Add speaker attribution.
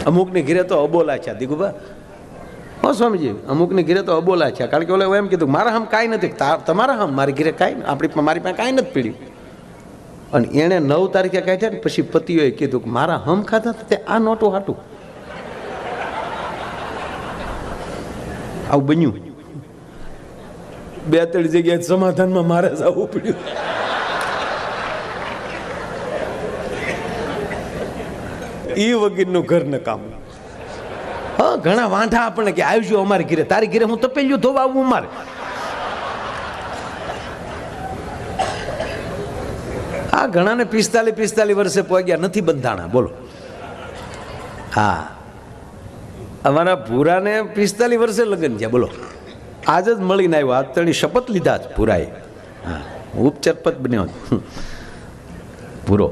Speaker 1: અમુકની ઘીરે તો અબોલા છે દીકુભા. હો સ્વામીજી, અમુકની ઘીરે તો અબોલા છે. કારણ કે ઓલે એમ કીધું મારા હમ કાંઈ નથી, તમારા હમ મારી ઘીરે કાંઈ, મારી પાસે કાંઈ નથી પીડ્યું. અને એણે 9 તારીખે કાઢ્યા ને પછી પતિઓએ કીધું કે મારા હમ ખાધા તે આ નોટો હાટું આવું બન્યું. 2-3 જગ્યાએ સમાધાનમાં મારે જવું પડ્યું. એ વગીરનું ઘર ને કામ. હા, ઘણા વાંઢા આપણને કે આવજો અમારી ઘીરે, તારી ઘીરે હું તપેલિયું ધોવા આવું અમારે. આ ઘણાને 45 વર્ષે પહોંચ્યા નથી બંધાણા. બોલો. હા, અમારા ભૂરાને 45 વર્ષે લગ્ન છે. બોલો, આજ જ મળીને આવ્યો. આજ તેની શપથ લીધા જ ભૂરાએ. હા, ઉપચરપત બન્યો ભૂરો.